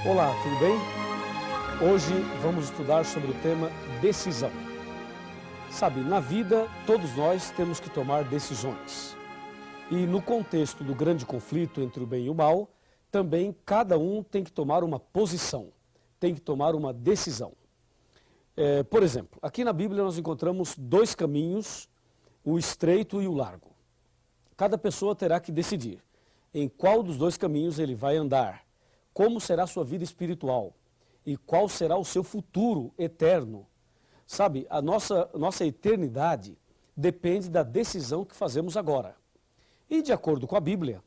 Olá, tudo bem? Hoje vamos estudar sobre o tema decisão. Sabe, na vida todos nós temos que tomar decisões. E no contexto do grande conflito entre o bem e o mal, também cada um tem que tomar uma posição, tem que tomar uma decisão. Por exemplo, aqui na Bíblia nós encontramos dois caminhos, o estreito e o largo. Cada pessoa terá que decidir em qual dos dois caminhos ele vai andar, como será a sua vida espiritual e qual será o seu futuro eterno. Sabe, a nossa eternidade depende da decisão que fazemos agora. E de acordo com a Bíblia,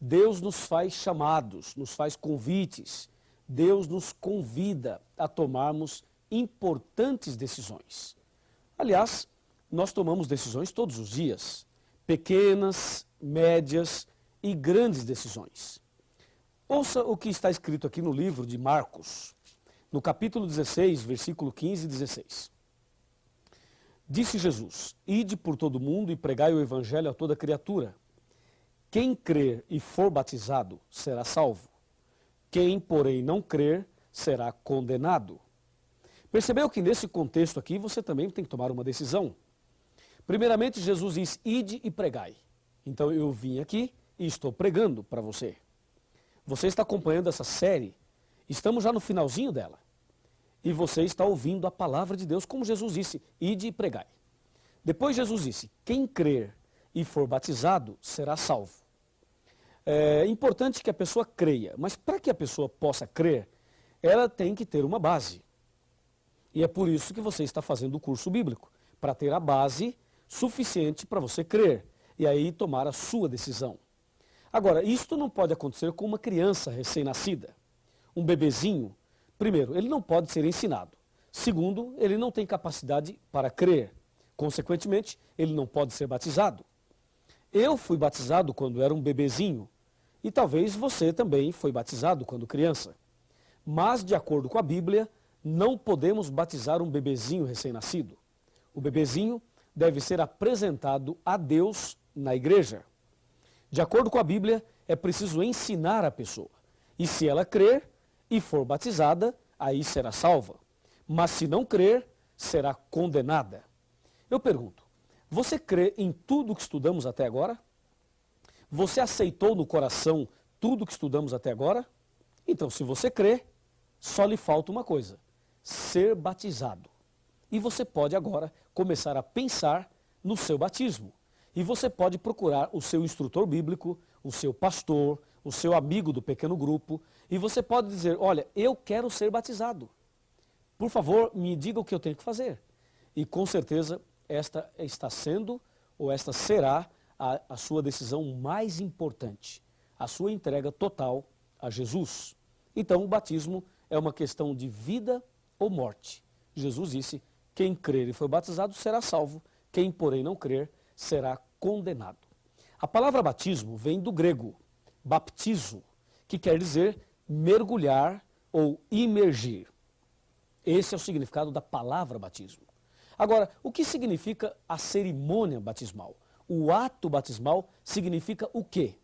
Deus nos faz chamados, nos faz convites, Deus nos convida a tomarmos importantes decisões. Aliás, nós tomamos decisões todos os dias, pequenas, médias e grandes decisões. Ouça o que está escrito aqui no livro de Marcos, no capítulo 16, versículo 15 e 16. Disse Jesus: Ide por todo o mundo e pregai o evangelho a toda criatura. Quem crer e for batizado será salvo. Quem, porém, não crer será condenado. Percebeu que nesse contexto aqui você também tem que tomar uma decisão? Primeiramente, Jesus diz: Ide e pregai. Então eu vim aqui e estou pregando para você. Você está acompanhando essa série, estamos já no finalzinho dela. E você está ouvindo a palavra de Deus, como Jesus disse: Ide e pregai. Depois Jesus disse: Quem crer e for batizado será salvo. É importante que a pessoa creia, mas para que a pessoa possa crer, ela tem que ter uma base. E é por isso que você está fazendo o curso bíblico, para ter a base suficiente para você crer e aí tomar a sua decisão. Agora, isto não pode acontecer com uma criança recém-nascida. Um bebezinho, primeiro, ele não pode ser ensinado. Segundo, ele não tem capacidade para crer. Consequentemente, ele não pode ser batizado. Eu fui batizado quando era um bebezinho e talvez você também foi batizado quando criança. Mas, de acordo com a Bíblia, não podemos batizar um bebezinho recém-nascido. O bebezinho deve ser apresentado a Deus na igreja. De acordo com a Bíblia, é preciso ensinar a pessoa. E se ela crer e for batizada, aí será salva. Mas se não crer, será condenada. Eu pergunto, você crê em tudo o que estudamos até agora? Você aceitou no coração tudo o que estudamos até agora? Então, se você crê, só lhe falta uma coisa: ser batizado. E você pode agora começar a pensar no seu batismo. E você pode procurar o seu instrutor bíblico, o seu pastor, o seu amigo do pequeno grupo, e você pode dizer: olha, eu quero ser batizado. Por favor, me diga o que eu tenho que fazer. E com certeza esta está sendo, ou esta será, a sua decisão mais importante, a sua entrega total a Jesus. Então o batismo é uma questão de vida ou morte. Jesus disse: quem crer e for batizado será salvo, quem porém não crer será condenado. A palavra batismo vem do grego baptizo, que quer dizer mergulhar ou imergir. Esse é o significado da palavra batismo. Agora, o que significa a cerimônia batismal? O ato batismal significa o quê?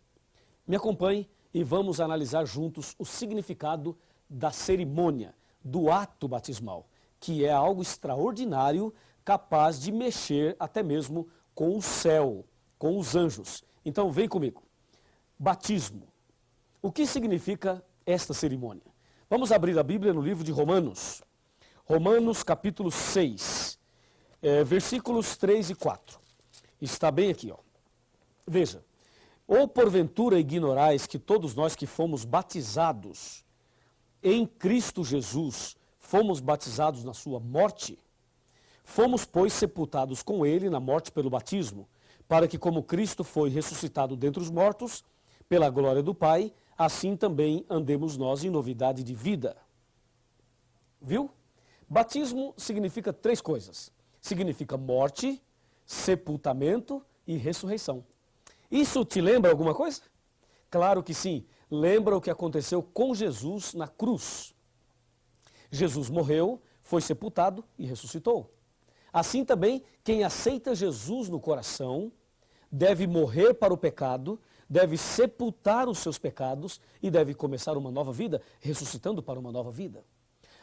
Me acompanhe e vamos analisar juntos o significado da cerimônia, do ato batismal, que é algo extraordinário, capaz de mexer até mesmo com o céu, com os anjos. Então vem comigo. Batismo. O que significa esta cerimônia? Vamos abrir a Bíblia no livro de Romanos. Romanos capítulo 6, versículos 3 e 4. Está bem aqui, ó. Veja. Ou porventura ignorais que todos nós que fomos batizados em Cristo Jesus, fomos batizados na sua morte? Fomos, pois, sepultados com ele na morte pelo batismo, para que como Cristo foi ressuscitado dentre os mortos, pela glória do Pai, assim também andemos nós em novidade de vida. Viu? Batismo significa três coisas. Significa morte, sepultamento e ressurreição. Isso te lembra alguma coisa? Claro que sim. Lembra o que aconteceu com Jesus na cruz. Jesus morreu, foi sepultado e ressuscitou. Assim também, quem aceita Jesus no coração deve morrer para o pecado, deve sepultar os seus pecados e deve começar uma nova vida, ressuscitando para uma nova vida.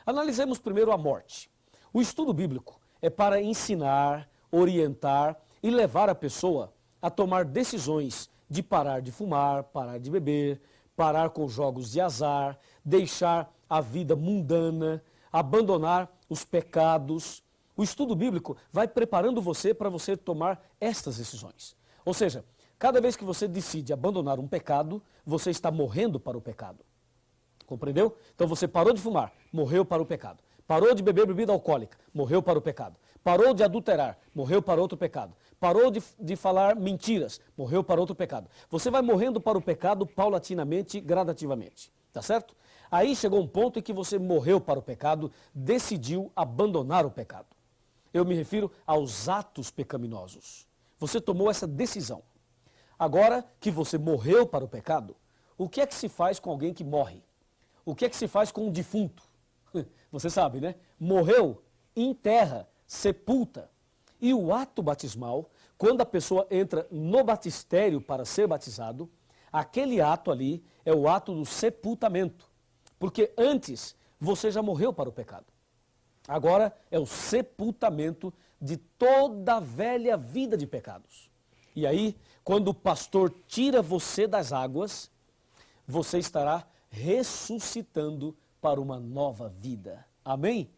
Analisemos primeiro a morte. O estudo bíblico é para ensinar, orientar e levar a pessoa a tomar decisões de parar de fumar, parar de beber, parar com jogos de azar, deixar a vida mundana, abandonar os pecados. O estudo bíblico vai preparando você para você tomar estas decisões. Ou seja, cada vez que você decide abandonar um pecado, você está morrendo para o pecado. Compreendeu? Então você parou de fumar, morreu para o pecado. Parou de beber bebida alcoólica, morreu para o pecado. Parou de adulterar, morreu para outro pecado. Parou de falar mentiras, morreu para outro pecado. Você vai morrendo para o pecado paulatinamente, gradativamente. Tá certo? Aí chegou um ponto em que você morreu para o pecado, decidiu abandonar o pecado. Eu me refiro aos atos pecaminosos. Você tomou essa decisão. Agora que você morreu para o pecado, o que é que se faz com alguém que morre? O que é que se faz com um defunto? Você sabe, né? Morreu, enterra, sepulta. E o ato batismal, quando a pessoa entra no batistério para ser batizado, aquele ato ali é o ato do sepultamento. Porque antes você já morreu para o pecado. Agora é o sepultamento de toda a velha vida de pecados. E aí, quando o pastor tira você das águas, você estará ressuscitando para uma nova vida. Amém?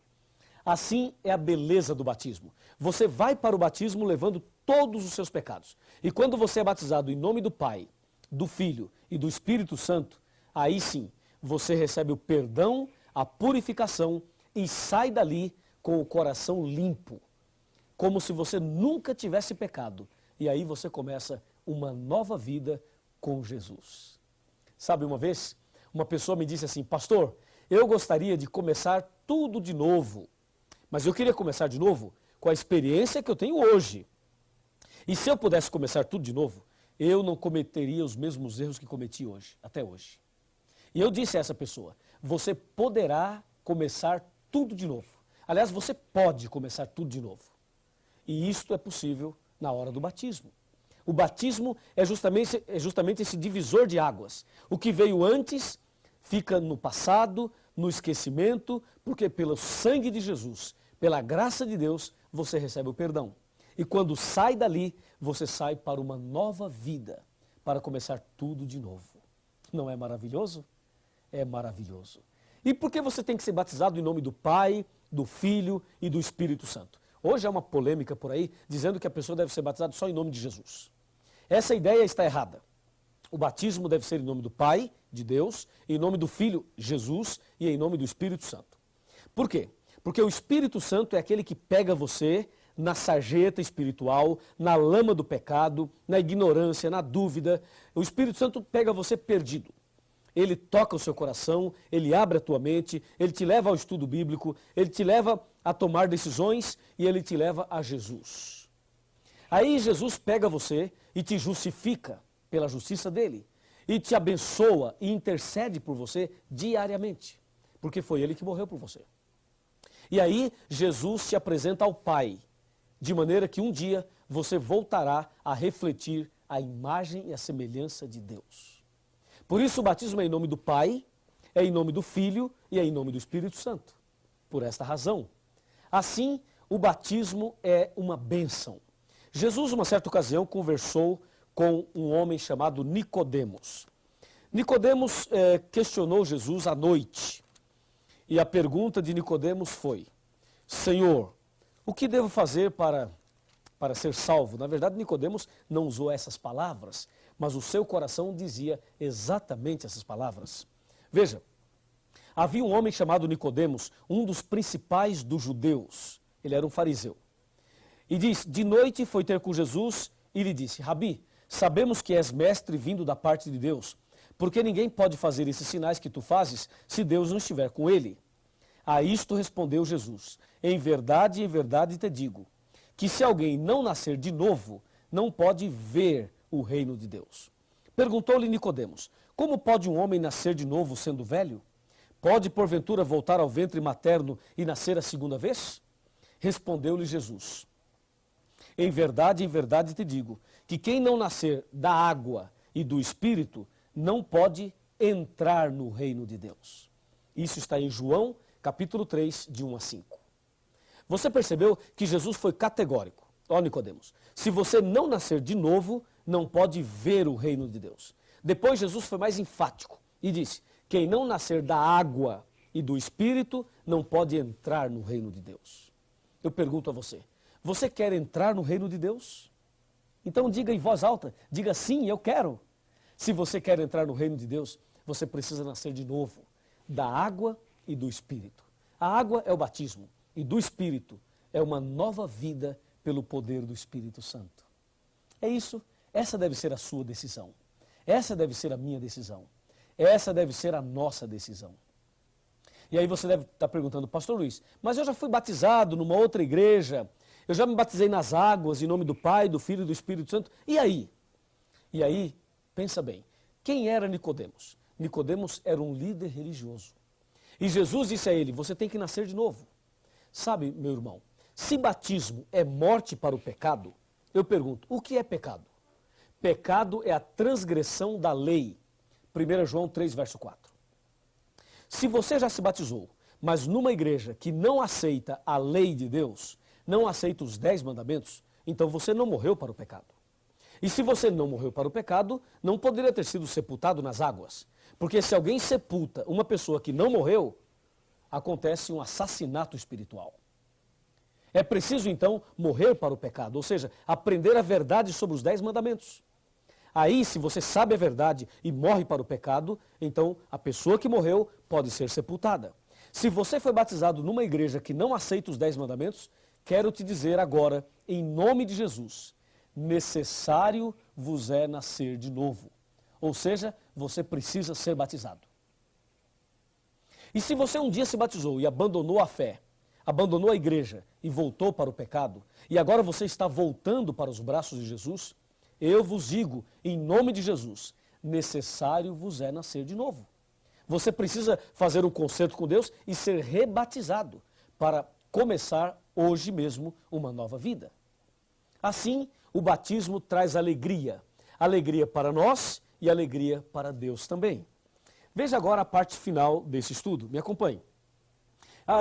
Assim é a beleza do batismo. Você vai para o batismo levando todos os seus pecados. E quando você é batizado em nome do Pai, do Filho e do Espírito Santo, aí sim, você recebe o perdão, a purificação e sai dali com o coração limpo, como se você nunca tivesse pecado. E aí você começa uma nova vida com Jesus. Sabe, uma vez, uma pessoa me disse assim: pastor, eu gostaria de começar tudo de novo, mas eu queria começar de novo com a experiência que eu tenho hoje. E se eu pudesse começar tudo de novo, eu não cometeria os mesmos erros que cometi hoje, até hoje. E eu disse a essa pessoa: você poderá começar tudo de novo. Aliás, você pode começar tudo de novo. E isto é possível na hora do batismo. O batismo é justamente esse divisor de águas. O que veio antes fica no passado, no esquecimento, porque pelo sangue de Jesus, pela graça de Deus, você recebe o perdão. E quando sai dali, você sai para uma nova vida, para começar tudo de novo. Não é maravilhoso? É maravilhoso. E por que você tem que ser batizado em nome do Pai, do Filho e do Espírito Santo? Hoje há uma polêmica por aí, dizendo que a pessoa deve ser batizada só em nome de Jesus. Essa ideia está errada. O batismo deve ser em nome do Pai, de Deus, em nome do Filho, Jesus, e em nome do Espírito Santo. Por quê? Porque o Espírito Santo é aquele que pega você na sarjeta espiritual, na lama do pecado, na ignorância, na dúvida. O Espírito Santo pega você perdido. Ele toca o seu coração, ele abre a tua mente, ele te leva ao estudo bíblico, ele te leva a tomar decisões e ele te leva a Jesus. Aí Jesus pega você e te justifica pela justiça dele e te abençoa e intercede por você diariamente, porque foi ele que morreu por você. E aí Jesus te apresenta ao Pai, de maneira que um dia você voltará a refletir a imagem e a semelhança de Deus. Por isso o batismo é em nome do Pai, é em nome do Filho e é em nome do Espírito Santo. Por esta razão. Assim, o batismo é uma bênção. Jesus, uma certa ocasião, conversou com um homem chamado Nicodemos. Nicodemos questionou Jesus à noite. E a pergunta de Nicodemos foi: Senhor, o que devo fazer para ser salvo? Na verdade, Nicodemos não usou essas palavras, mas o seu coração dizia exatamente essas palavras. Veja, havia um homem chamado Nicodemos, um dos principais dos judeus. Ele era um fariseu. E diz: de noite foi ter com Jesus e lhe disse: Rabi, sabemos que és mestre vindo da parte de Deus, porque ninguém pode fazer esses sinais que tu fazes se Deus não estiver com ele. A isto respondeu Jesus: em verdade te digo, que se alguém não nascer de novo, não pode ver o reino de Deus. Perguntou-lhe Nicodemos: como pode um homem nascer de novo sendo velho? Pode porventura voltar ao ventre materno e nascer a segunda vez? Respondeu-lhe Jesus: em verdade te digo, que quem não nascer da água e do Espírito não pode entrar no reino de Deus. Isso está em João, capítulo 3, de 1 a 5. Você percebeu que Jesus foi categórico. Ó Nicodemos, se você não nascer de novo, não pode ver o reino de Deus. Depois Jesus foi mais enfático e disse, quem não nascer da água e do Espírito não pode entrar no reino de Deus. Eu pergunto a você, você quer entrar no reino de Deus? Então diga em voz alta, diga sim, eu quero. Se você quer entrar no reino de Deus, você precisa nascer de novo, da água e do Espírito. A água é o batismo e do Espírito é uma nova vida pelo poder do Espírito Santo. É isso, essa deve ser a sua decisão. Essa deve ser a minha decisão. Essa deve ser a nossa decisão. E aí você deve estar perguntando, pastor Luiz, mas eu já fui batizado numa outra igreja, eu já me batizei nas águas em nome do Pai, do Filho e do Espírito Santo. E aí? E aí, pensa bem, quem era Nicodemos? Nicodemos era um líder religioso. E Jesus disse a ele, você tem que nascer de novo. Sabe, meu irmão, se batismo é morte para o pecado, eu pergunto, o que é pecado? Pecado é a transgressão da lei. 1 João 3, verso 4. Se você já se batizou, mas numa igreja que não aceita a lei de Deus, não aceita os 10 mandamentos, então você não morreu para o pecado. E se você não morreu para o pecado, não poderia ter sido sepultado nas águas. Porque se alguém sepulta uma pessoa que não morreu, acontece um assassinato espiritual. É preciso então morrer para o pecado, ou seja, aprender a verdade sobre os 10 mandamentos. Aí, se você sabe a verdade e morre para o pecado, então a pessoa que morreu pode ser sepultada. Se você foi batizado numa igreja que não aceita os 10 mandamentos, quero te dizer agora, em nome de Jesus, necessário vos é nascer de novo. Ou seja, você precisa ser batizado. E se você um dia se batizou e abandonou a fé, abandonou a igreja e voltou para o pecado, e agora você está voltando para os braços de Jesus, eu vos digo, em nome de Jesus, necessário vos é nascer de novo. Você precisa fazer um concerto com Deus e ser rebatizado para começar hoje mesmo uma nova vida. Assim, o batismo traz alegria. Alegria para nós e alegria para Deus também. Veja agora a parte final desse estudo. Me acompanhe.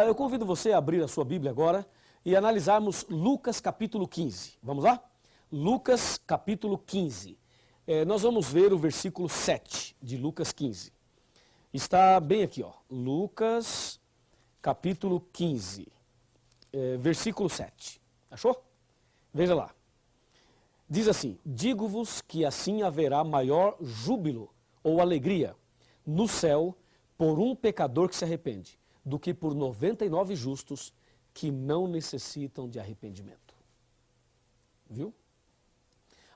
Eu convido você a abrir a sua Bíblia agora e analisarmos Lucas capítulo 15. Vamos lá? Lucas capítulo 15. Nós vamos ver o versículo 7 de Lucas 15. Está bem aqui, ó. Lucas capítulo 15, versículo 7. Achou? Veja lá. Diz assim, digo-vos que assim haverá maior júbilo ou alegria no céu por um pecador que se arrepende, do que por 99 justos que não necessitam de arrependimento. Viu?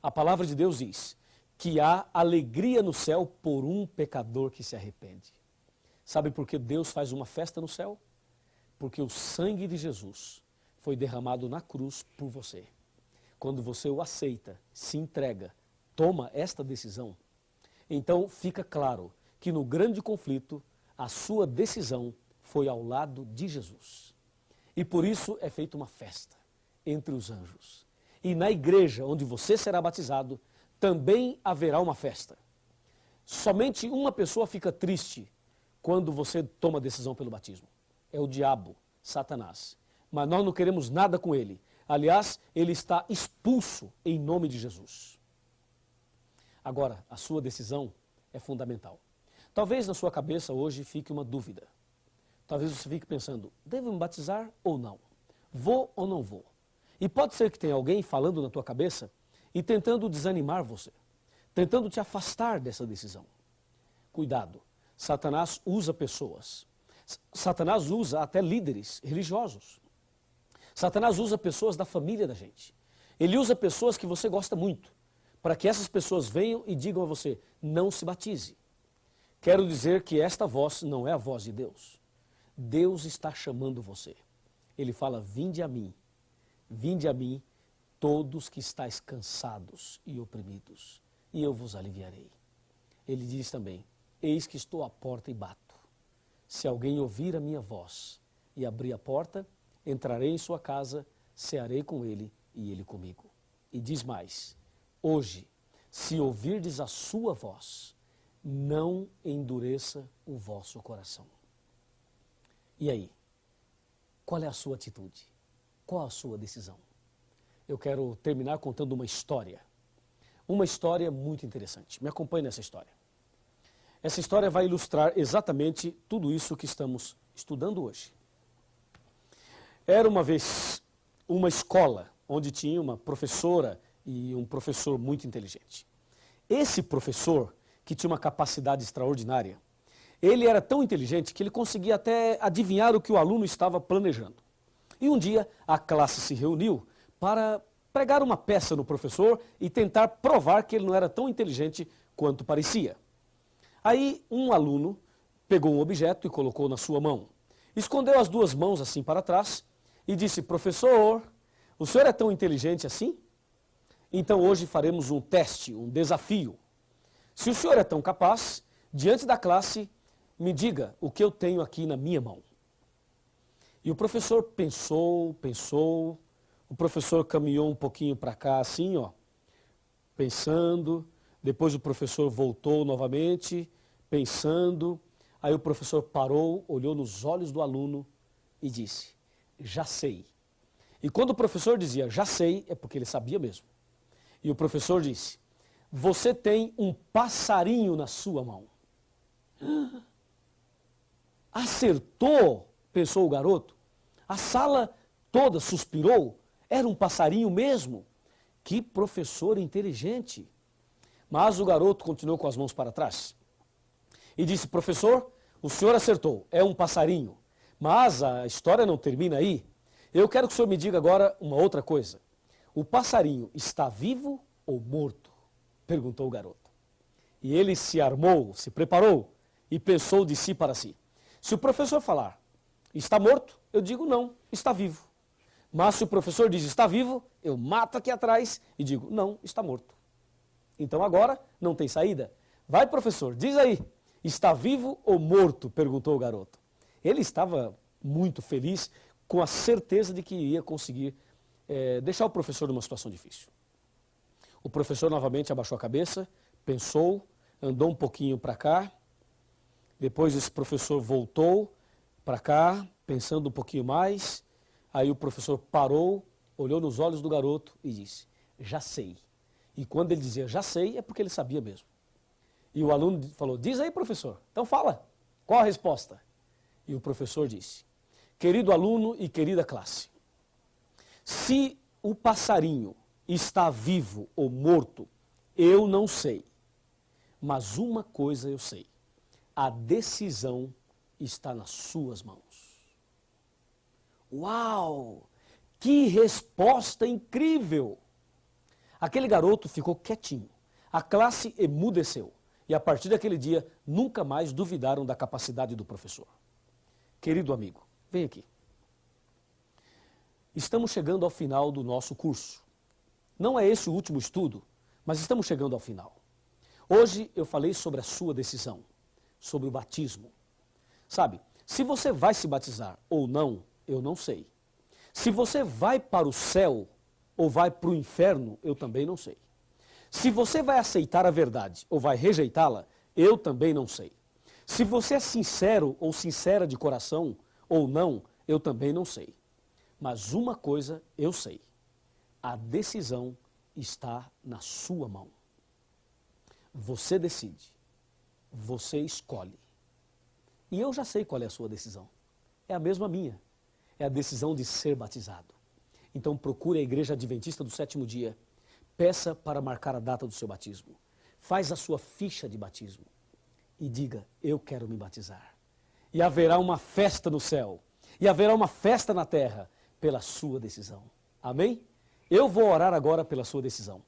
A palavra de Deus diz que há alegria no céu por um pecador que se arrepende. Sabe por que Deus faz uma festa no céu? Porque o sangue de Jesus foi derramado na cruz por você. Quando você o aceita, se entrega, toma esta decisão, então fica claro que no grande conflito, a sua decisão foi ao lado de Jesus. E por isso é feita uma festa entre os anjos. E na igreja onde você será batizado, também haverá uma festa. Somente uma pessoa fica triste quando você toma a decisão pelo batismo. É o diabo, Satanás. Mas nós não queremos nada com ele. Aliás, ele está expulso em nome de Jesus. Agora, a sua decisão é fundamental. Talvez na sua cabeça hoje fique uma dúvida. Talvez você fique pensando, devo me batizar ou não? Vou ou não vou? E pode ser que tenha alguém falando na tua cabeça e tentando desanimar você, tentando te afastar dessa decisão. Cuidado, Satanás usa pessoas. Satanás usa até líderes religiosos. Satanás usa pessoas da família da gente. Ele usa pessoas que você gosta muito, para que essas pessoas venham e digam a você, não se batize. Quero dizer que esta voz não é a voz de Deus. Deus está chamando você. Ele fala, vinde a mim, todos que estáis cansados e oprimidos, e eu vos aliviarei. Ele diz também, eis que estou à porta e bato. Se alguém ouvir a minha voz e abrir a porta, entrarei em sua casa, cearei com ele e ele comigo. E diz mais, hoje, se ouvirdes a sua voz, não endureça o vosso coração. E aí? Qual é a sua atitude? Qual a sua decisão? Eu quero terminar contando uma história. Uma história muito interessante. Me acompanhe nessa história. Essa história vai ilustrar exatamente tudo isso que estamos estudando hoje. Era uma vez uma escola onde tinha uma professora e um professor muito inteligente. Esse professor, que tinha uma capacidade extraordinária, ele era tão inteligente que ele conseguia até adivinhar o que o aluno estava planejando. E um dia a classe se reuniu para pregar uma peça no professor e tentar provar que ele não era tão inteligente quanto parecia. Aí um aluno pegou um objeto e colocou na sua mão. Escondeu as duas mãos assim para trás e disse: professor, o senhor é tão inteligente assim? Então hoje faremos um teste, um desafio. Se o senhor é tão capaz, diante da classe, me diga o que eu tenho aqui na minha mão. E o professor pensou, o professor caminhou um pouquinho para cá assim, ó, pensando, depois o professor voltou novamente, pensando, aí o professor parou, olhou nos olhos do aluno e disse: já sei. E quando o professor dizia já sei, é porque ele sabia mesmo. E o professor disse: você tem um passarinho na sua mão. Acertou, pensou o garoto. A sala toda suspirou. Era um passarinho mesmo. Que professor inteligente. Mas o garoto continuou com as mãos para trás. E disse: professor, o senhor acertou, é um passarinho. Mas a história não termina aí. Eu quero que o senhor me diga agora uma outra coisa. O passarinho está vivo ou morto? Perguntou o garoto. E ele se armou, se preparou e pensou de si para si. Se o professor falar, está morto, eu digo não, está vivo. Mas se o professor diz está vivo, eu mato aqui atrás e digo não, está morto. Então agora não tem saída. Vai, professor, diz aí, está vivo ou morto? Perguntou o garoto. Ele estava muito feliz, com a certeza de que iria conseguir deixar o professor numa situação difícil. O professor novamente abaixou a cabeça, pensou, andou um pouquinho para cá, depois esse professor voltou para cá, pensando um pouquinho mais, aí o professor parou, olhou nos olhos do garoto e disse: já sei. E quando ele dizia já sei, é porque ele sabia mesmo. E o aluno falou: diz aí, professor, então fala, qual a resposta? E o professor disse: querido aluno e querida classe, se o passarinho está vivo ou morto, eu não sei. Mas uma coisa eu sei: a decisão está nas suas mãos. Uau! Que resposta incrível! Aquele garoto ficou quietinho. A classe emudeceu. E a partir daquele dia, nunca mais duvidaram da capacidade do professor. Querido amigo, vem aqui. Estamos chegando ao final do nosso curso. Não é esse o último estudo, mas estamos chegando ao final. Hoje eu falei sobre a sua decisão, sobre o batismo. Sabe, se você vai se batizar ou não, eu não sei. Se você vai para o céu ou vai para o inferno, eu também não sei. Se você vai aceitar a verdade ou vai rejeitá-la, eu também não sei. Se você é sincero ou sincera de coração ou não, eu também não sei. Mas uma coisa eu sei: a decisão está na sua mão. Você decide, você escolhe. E eu já sei qual é a sua decisão. É a mesma minha. É a decisão de ser batizado. Então procure a Igreja Adventista do Sétimo Dia. Peça para marcar a data do seu batismo. Faz a sua ficha de batismo. E diga: eu quero me batizar. E haverá uma festa no céu. E haverá uma festa na terra pela sua decisão. Amém? Eu vou orar agora pela sua decisão.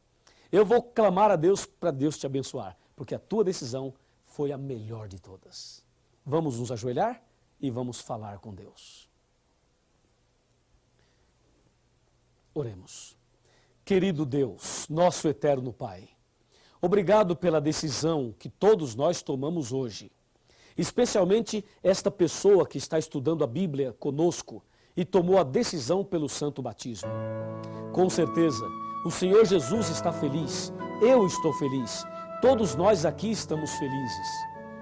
Eu vou clamar a Deus para Deus te abençoar. Porque a tua decisão foi a melhor de todas. Vamos nos ajoelhar e vamos falar com Deus. Oremos. Querido Deus, nosso eterno Pai, obrigado pela decisão que todos nós tomamos hoje. Especialmente esta pessoa que está estudando a Bíblia conosco e tomou a decisão pelo santo batismo. Com certeza, o Senhor Jesus está feliz. Eu estou feliz. Todos nós aqui estamos felizes.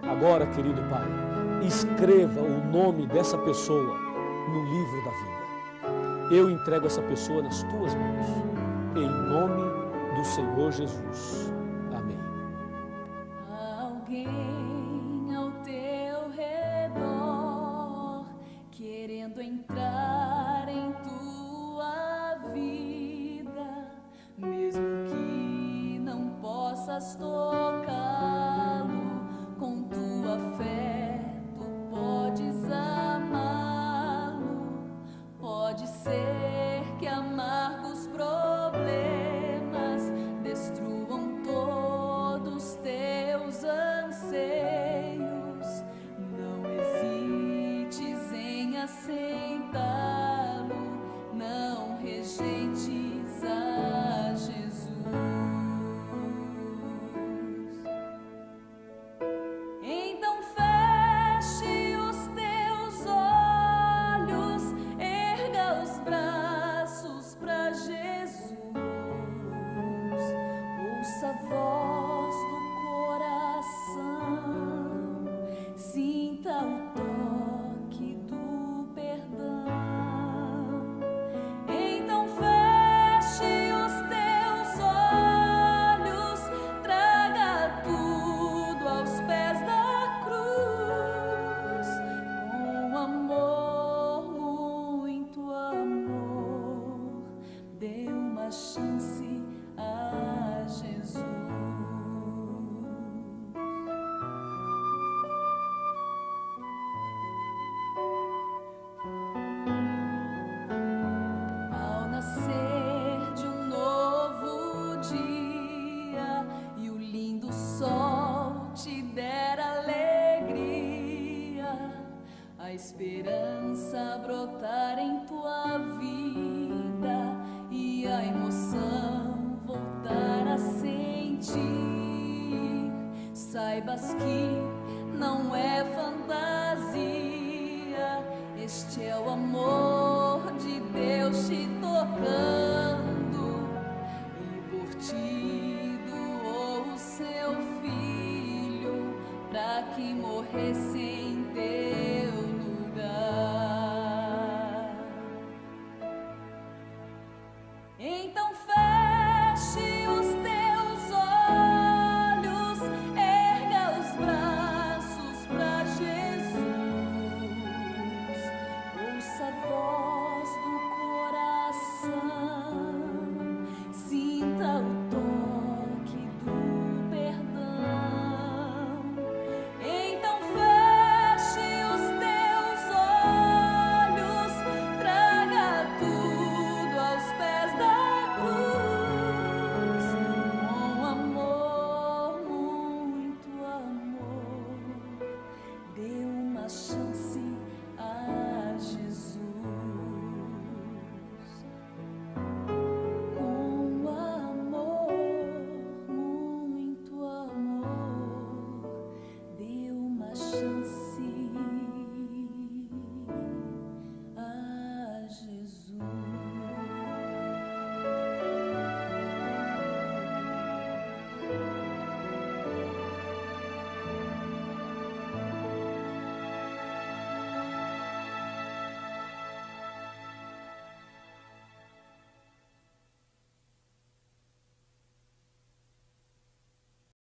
Agora, querido Pai, escreva o nome dessa pessoa no livro da vida. Eu entrego essa pessoa nas tuas mãos. Em nome do Senhor Jesus. Amém. Alguém ao teu redor querendo entrar em tua vida, mesmo que não possas tocá-lo, com tua fé tu podes amá-lo. Pode ser que amargos problemas destruam todos teus anseios. Não hesites em aceitá-lo, não rejeites a Jesus. Então feche os teus olhos, erga os braços para Jesus. Ouça a voz do coração, sinta o toque do perdão. Então feche os teus olhos, traga tudo aos pés da cruz. Com amor, muito amor, dê uma chance a Jesus. Ao nascer de um novo dia e o lindo sol te der alegria, a esperança brotar em tua vida e a emoção voltar a sentir, saibas que não é fantasia